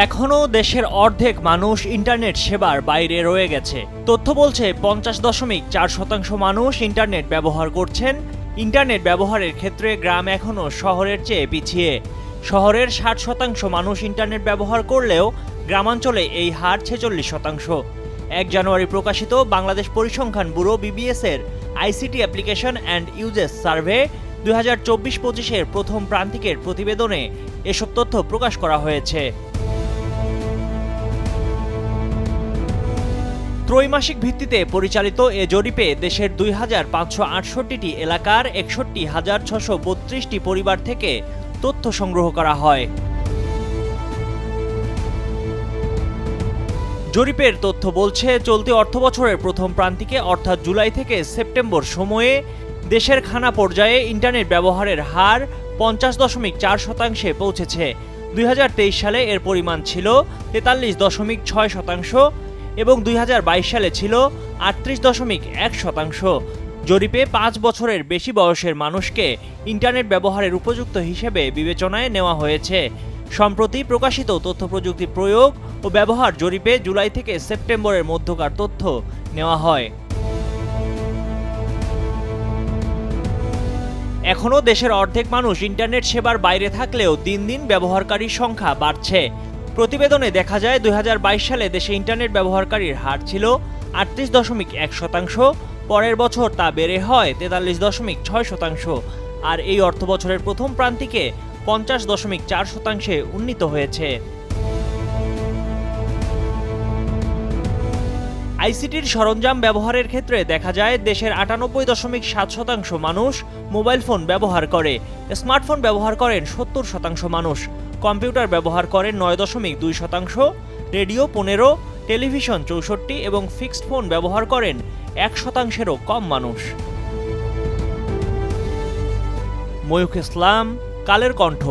এখনও দেশের অর্ধেক মানুষ ইন্টারনেট সেবার বাইরে রয়ে গেছে। তথ্য বলছে ৫০.৪% মানুষ ইন্টারনেট ব্যবহার করছেন। ইন্টারনেট ব্যবহারের ক্ষেত্রে গ্রাম এখনও শহরের চেয়ে পিছিয়ে। শহরের ৬০% মানুষ ইন্টারনেট ব্যবহার করলেও গ্রামাঞ্চলে এই হার ৪৬%। ১ জানুয়ারি প্রকাশিত বাংলাদেশ পরিসংখ্যান ব্যুরো BBS এর ICT application and uses survey ২০২৪-২৫-এর প্রথম প্রান্তিকের প্রতিবেদনে এসব তথ্য প্রকাশ করা হয়েছে। ত্রৈমাসিক ভিত্তিতে পরিচালিত এ জরিপে দেশের ২,৫৬৮টি এলাকার ৬১,৬৩২টি পরিবার থেকে তথ্য সংগ্রহ করা হয়। জরিপের তথ্য বলছে, চলতি অর্থবছরের প্রথম প্রান্তিকে অর্থাৎ জুলাই থেকে সেপ্টেম্বর সময়ে দেশের খানা পর্যায়ে ইন্টারনেট ব্যবহারের হার ৫০.৪%-এ পৌঁছেছে। ২০২৩ সালে এর পরিমাণ ছিল ৪৩.৬% এবং ২০২২ সালে ছিল ৩৮.১%। জরিপে ৫ বছরের বেশি বয়সের মানুষকে ইন্টারনেট ব্যবহারের উপযুক্ত হিসেবে বিবেচনায় নেওয়া হয়েছে। সম্প্রতি প্রকাশিত তথ্যপ্রযুক্তি প্রয়োগ ও ব্যবহার জরিপে জুলাই থেকে সেপ্টেম্বরের মধ্যকার তথ্য নেওয়া হয়। এখনও দেশের অর্ধেক মানুষ ইন্টারনেট সেবার বাইরে থাকলেও দিন দিন ব্যবহারকারীর সংখ্যা বাড়ছে। প্রতিবেদনে দেখা যায় ২০২২ সালে দেশে ইন্টারনেট ব্যবহারকারীর হার ছিল ৩৮.১%, পরের বছর তা বেড়ে হয় ৪৩.৬%, আর এই অর্থবছরের প্রথম প্রান্তিকে ৫০.৪%-এ উন্নীত হয়েছে। আইসিটির সরঞ্জাম ব্যবহারের ক্ষেত্রে দেখা যায় দেশের ৯৮.৭% মানুষ মোবাইল ফোন ব্যবহার করে, স্মার্টফোন ব্যবহার করেন ৭০% মানুষ, কম্পিউটার ব্যবহার করেন ৯.২%, রেডিও ১৫%, টেলিভিশন ৬৪% এবং ফিক্সড ফোন ব্যবহার করেন ১%-এরও কম মানুষ। ময়ূখ ইসলাম, কালের কণ্ঠ।